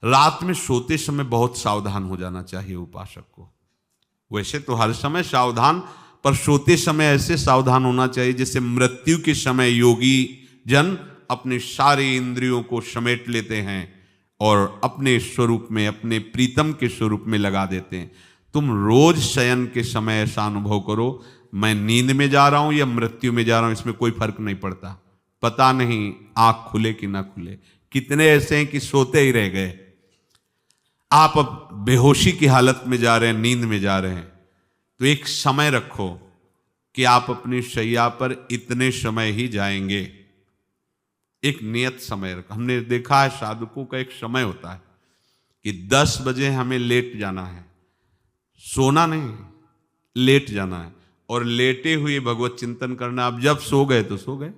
रात में सोते समय बहुत सावधान हो जाना चाहिए उपासक को। वैसे तो हर समय सावधान, पर सोते समय ऐसे सावधान होना चाहिए जैसे मृत्यु के समय योगी जन अपने सारे इंद्रियों को समेट लेते हैं और अपने स्वरूप में, अपने प्रीतम के स्वरूप में लगा देते हैं। तुम रोज शयन के समय ऐसा अनुभव करो, मैं नींद में जा रहा हूं या मृत्यु में जा रहा हूं, इसमें कोई फर्क नहीं पड़ता। पता नहीं आंख खुले कि ना खुले। कितने ऐसे हैं कि सोते ही रह गए। आप अब बेहोशी की हालत में जा रहे हैं, नींद में जा रहे हैं, तो एक समय रखो कि आप अपनी शैया पर इतने समय ही जाएंगे। एक नियत समय रखो। हमने देखा है साधकों का एक समय होता है कि 10 बजे हमें लेट जाना है, सोना नहीं, लेट जाना है और लेटे हुए भगवत चिंतन करना। अब जब सो गए तो सो गए,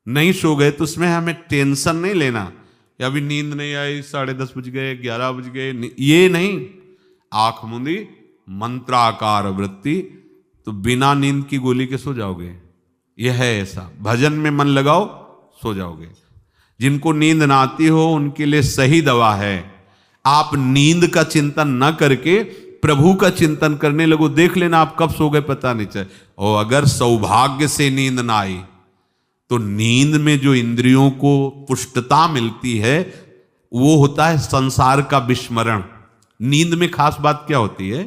नहीं सो गए तो उसमें हमें टेंशन नहीं लेना, या अभी नींद नहीं आई, 10:30 बज गए, 11 बज गए, ये नहीं। आंख मूंदी, मंत्राकार वृत्ति, तो बिना नींद की गोली के सो जाओगे। यह है ऐसा। भजन में मन लगाओ, सो जाओगे। जिनको नींद ना आती हो उनके लिए सही दवा है, आप नींद का चिंतन न करके प्रभु का चिंतन करने लगो। देख लेना आप कब सो गए पता नहीं चले। और अगर सौभाग्य से नींद ना आई तो नींद में जो इंद्रियों को पुष्टता मिलती है वो होता है संसार का विस्मरण। नींद में खास बात क्या होती है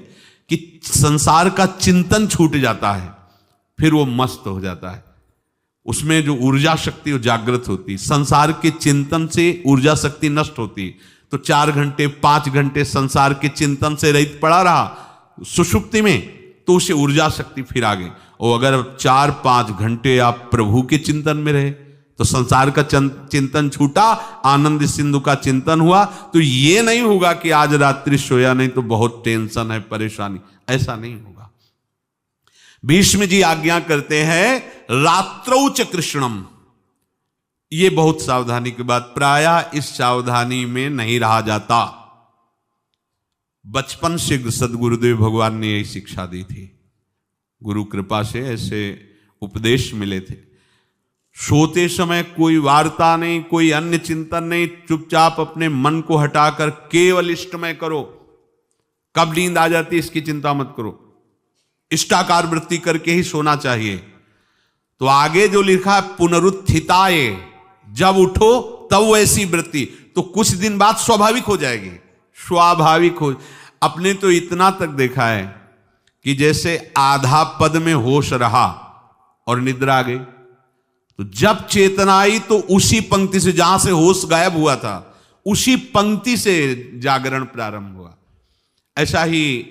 कि संसार का चिंतन छूट जाता है, फिर वो मस्त हो जाता है। उसमें जो ऊर्जा शक्ति वो जागृत होती। संसार के चिंतन से ऊर्जा शक्ति नष्ट होती, तो 4 घंटे 5 घंटे संसार के चिंतन से रहित पड़ा रहा सुषुप्ति में, तो उसे ऊर्जा शक्ति फिर आ गई। और अगर 4-5 घंटे आप प्रभु के चिंतन में रहे तो संसार का चिंतन छूटा, आनंद सिंधु का चिंतन हुआ। तो ये नहीं होगा कि आज रात्रि सोया नहीं तो बहुत टेंशन है, परेशानी, ऐसा नहीं होगा। भीष्म जी आज्ञा करते हैं रात्रौ च कृष्णम। ये बहुत सावधानी की बात, प्रायः इस सावधानी में नहीं रहा जाता। बचपन से सदगुरुदेव भगवान ने यही शिक्षा दी थी, गुरु कृपा से ऐसे उपदेश मिले थे। सोते समय कोई वार्ता नहीं, कोई अन्य चिंतन नहीं, चुपचाप अपने मन को हटाकर केवल इष्टमय करो। कब नींद आ जाती है इसकी चिंता मत करो, इष्टाकार वृत्ति करके ही सोना चाहिए। तो आगे जो लिखा है पुनरुत्थिताय, जब उठो तब वैसी वृत्ति, तो कुछ दिन बाद स्वाभाविक हो जाएगी, स्वाभाविक हो। अपने तो इतना तक देखा है कि जैसे आधा पद में होश रहा और निद्रा आ गई, तो जब चेतना आई तो उसी पंक्ति से, जहां से होश गायब हुआ था, उसी पंक्ति से जागरण प्रारंभ हुआ। ऐसा ही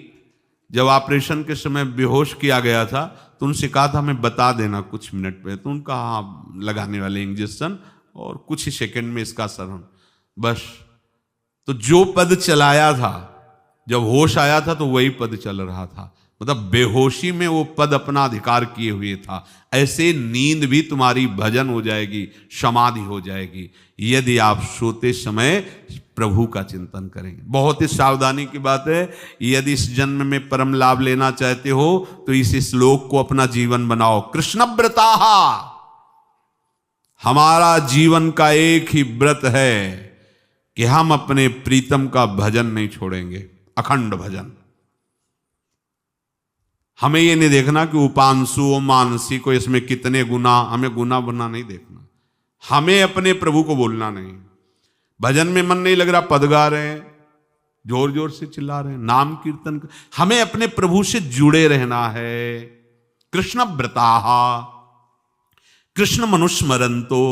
जब ऑपरेशन के समय बेहोश किया गया था तो उनसे कहा था हमें बता देना कुछ मिनट पे, तो उनका हाँ लगाने वाले इंजेक्शन और कुछ ही सेकंड में इसका असर, बस। तो जो पद चलाया था, जब होश आया था तो वही पद चल रहा था, मतलब बेहोशी में वो पद अपना अधिकार किए हुए था। ऐसे नींद भी तुम्हारी भजन हो जाएगी, समाधि हो जाएगी, यदि आप सोते समय प्रभु का चिंतन करेंगे। बहुत ही सावधानी की बात है। यदि इस जन्म में परम लाभ लेना चाहते हो तो इस श्लोक को अपना जीवन बनाओ। कृष्णव्रताः, हमारा जीवन का एक ही व्रत है कि हम अपने प्रीतम का भजन नहीं छोड़ेंगे, अखंड भजन। हमें ये नहीं देखना कि उपांशु मानसी को इसमें कितने गुना, हमें गुना बना नहीं देखना। हमें अपने प्रभु को बोलना नहीं। भजन में मन नहीं लग रहा, पद गा रहे हैं, जोर जोर से चिल्ला रहे हैं, नाम कीर्तन, हमें अपने प्रभु से जुड़े रहना है। कृष्ण व्रताः कृष्ण मनुस्मरन्तो,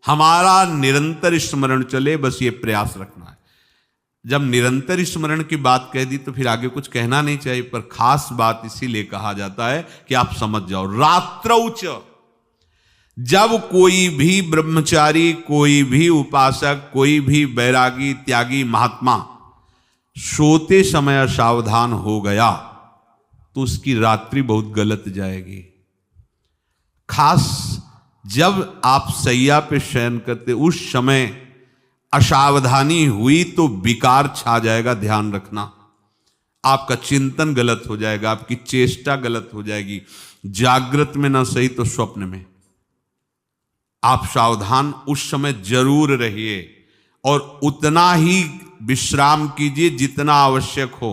हमारा निरंतर स्मरण चले, बस ये प्रयास रखना है। जब निरंतर स्मरण की बात कह दी तो फिर आगे कुछ कहना नहीं चाहिए, पर खास बात इसीलिए कहा जाता है कि आप समझ जाओ। रात्रौ च, जब कोई भी ब्रह्मचारी, कोई भी उपासक, कोई भी बैरागी त्यागी महात्मा सोते समय असावधान हो गया तो उसकी रात्रि बहुत गलत जाएगी। खास जब आप सैया पे शयन करते उस समय असावधानी हुई तो विकार छा जाएगा, ध्यान रखना। आपका चिंतन गलत हो जाएगा, आपकी चेष्टा गलत हो जाएगी, जागृत में ना सही तो स्वप्न में। आप सावधान उस समय जरूर रहिए। और उतना ही विश्राम कीजिए जितना आवश्यक हो।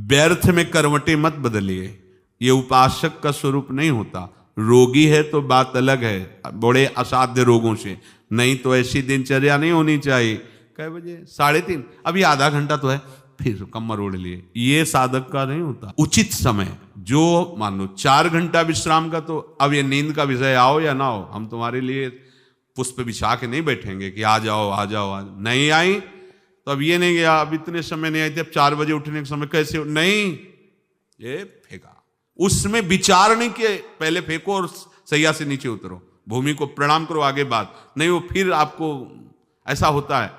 व्यर्थ में करवटें मत बदलिए, ये उपासक का स्वरूप नहीं होता। रोगी है तो बात अलग है, बड़े असाध्य रोगों से, नहीं तो ऐसी दिनचर्या नहीं होनी चाहिए। कै बजे? 3:30, अभी आधा घंटा तो है, फिर कमर ओढ़ लिए, ये साधक का नहीं होता। उचित समय, जो मान लो 4 घंटा विश्राम का, तो अब ये नींद का विषय आओ या ना हो, हम तुम्हारे लिए पुष्प बिछा के नहीं बैठेंगे कि आ जाओ आ जाओ आ जाओ। नहीं आई तो अब ये नहीं गया, अब इतने समय नहीं आई थी, अब 4 बजे उठने के समय कैसे हो? नहीं, ये फेंका। उसमें विचार नहीं किए, पहले फेंको और सैया से नीचे उतरो, भूमि को प्रणाम करो, आगे बात नहीं। वो फिर आपको ऐसा होता है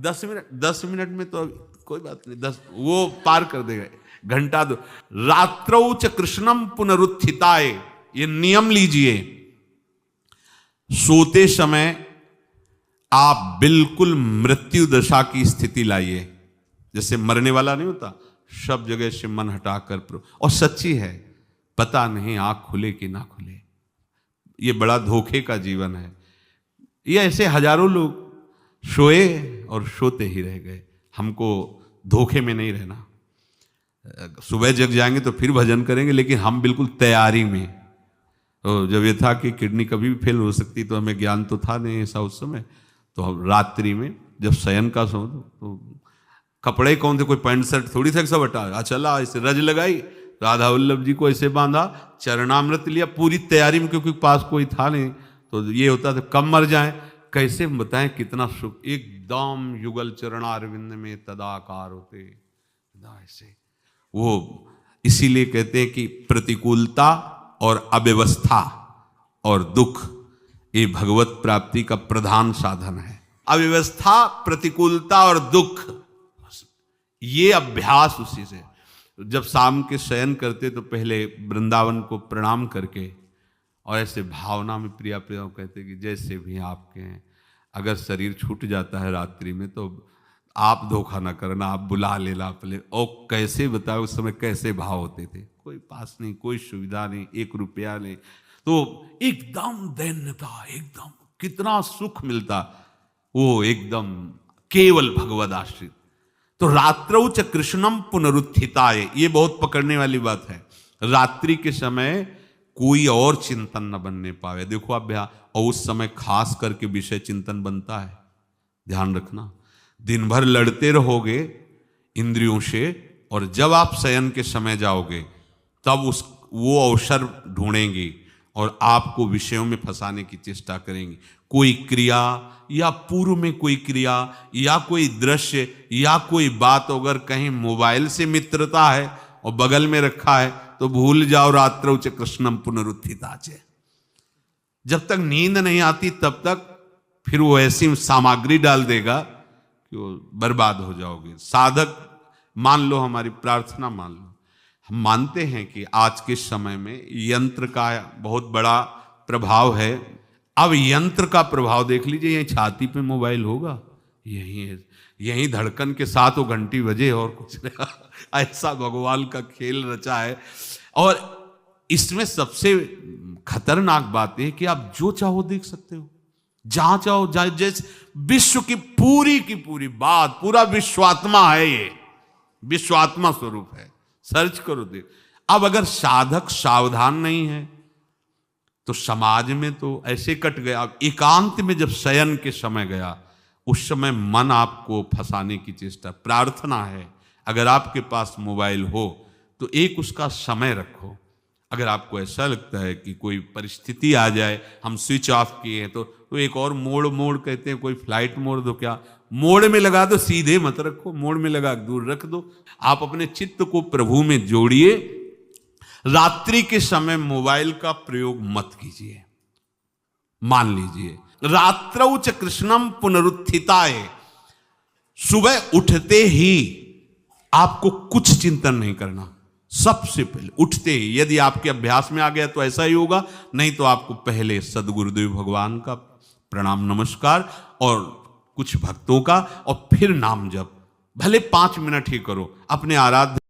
10 मिनट में तो कोई बात नहीं, 10 वो पार कर देगा, घंटा दो। रात्रौ च कृष्णम पुनरुत्थिताय, ये नियम लीजिए। सोते समय आप बिल्कुल मृत्यु दशा की स्थिति लाइए, जैसे मरने वाला नहीं होता, सब जगह से मन हटाकर। और सच्ची है, पता नहीं आंख खुले कि ना खुले, ये बड़ा धोखे का जीवन है। ये ऐसे हजारों लोग सोए और सोते ही रह गए। हमको धोखे में नहीं रहना। सुबह जग जाएंगे तो फिर भजन करेंगे, लेकिन हम बिल्कुल तैयारी में। तो जब ये था कि किडनी कभी भी फेल हो सकती, तो हमें ज्ञान तो था नहीं ऐसा उस समय, तो हम रात्रि में जब शयन का सो, तो कपड़े कौन थे, कोई पैंट शर्ट थोड़ी थे, सब हटा चला, ऐसे रज लगाई, राधा वल्लभ जी को ऐसे बांधा, चरणामृत लिया, पूरी तैयारी में, क्योंकि पास कोई था नहीं। तो ये होता था कब मर जाए, कैसे बताएं कितना सुख, एकदम युगल चरणारविंद में तदाकार होते ऐसे। वो इसीलिए कहते हैं कि प्रतिकूलता और अव्यवस्था और दुख, ये भगवत प्राप्ति का प्रधान साधन है। अव्यवस्था, प्रतिकूलता और दुख, ये अभ्यास उसी से। जब शाम के शयन करते तो पहले वृंदावन को प्रणाम करके और ऐसे भावना में प्रिया प्रिया कहते कि जैसे भी आपके हैं, अगर शरीर छूट जाता है रात्रि में तो आप धोखा ना करना, आप बुला लेना अपने। और कैसे बताओ उस समय कैसे भाव होते थे, कोई पास नहीं, कोई सुविधा नहीं, 1 रुपया नहीं, तो एकदम दैन्यता, एकदम कितना सुख मिलता, वो एकदम केवल भगवद आश्रित। तो रात्रौ च कृष्णम पुनरुत्थिताय, ये बहुत पकड़ने वाली बात है। रात्रि के समय कोई और चिंतन न बनने पावे। देखो अभ्यास, और उस समय खास करके विषय चिंतन बनता है, ध्यान रखना। दिन भर लड़ते रहोगे इंद्रियों से, और जब आप शयन के समय जाओगे तब वो अवसर ढूंढेंगी और आपको विषयों में फंसाने की चेष्टा करेंगी। कोई क्रिया या पूर्व में कोई क्रिया या कोई दृश्य या कोई बात, अगर कहीं मोबाइल से मित्रता है और बगल में रखा है तो भूल जाओ, रात्रौ च कृष्णम पुनरुत्थिताच। जब तक नींद नहीं आती तब तक फिर वो ऐसी सामग्री डाल देगा कि वो बर्बाद हो जाओगे। साधक मान लो, हमारी प्रार्थना मान लो, हम मानते हैं कि आज के समय में यंत्र का बहुत बड़ा प्रभाव है। अब यंत्र का प्रभाव देख लीजिए, यही छाती पे मोबाइल होगा, यही धड़कन के साथ वो घंटी बजे और कुछ नहीं। ऐसा भगवान का खेल रचा है। और इसमें सबसे खतरनाक बात है कि आप जो चाहो देख सकते हो, जहां चाहो, जैसे विश्व की पूरी बात, पूरा विश्वात्मा है, ये विश्वात्मा स्वरूप है, सर्च करो देख। अब अगर साधक सावधान नहीं है तो समाज में तो ऐसे कट गया। अब एकांत में जब शयन के समय गया, उस समय मन आपको फंसाने की चेष्टा। प्रार्थना है, अगर आपके पास मोबाइल हो तो एक उसका समय रखो। अगर आपको ऐसा लगता है कि कोई परिस्थिति आ जाए, हम स्विच ऑफ किए हैं, तो एक और मोड़ कहते हैं, कोई फ्लाइट मोड दो, क्या मोड़ में लगा दो, सीधे मत रखो, मोड़ में लगा दूर रख दो। आप अपने चित्त को प्रभु में जोड़िए। रात्रि के समय मोबाइल का प्रयोग मत कीजिए। मान लीजिए रात्रौ च कृष्णम पुनरुत्थिताय, सुबह उठते ही आपको कुछ चिंतन नहीं करना। सबसे पहले उठते ही, यदि आपके अभ्यास में आ गया तो ऐसा ही होगा, नहीं तो आपको पहले सदगुरुदेव भगवान का प्रणाम नमस्कार और कुछ भक्तों का, और फिर नाम जप, भले 5 मिनट ही करो, अपने आराध्य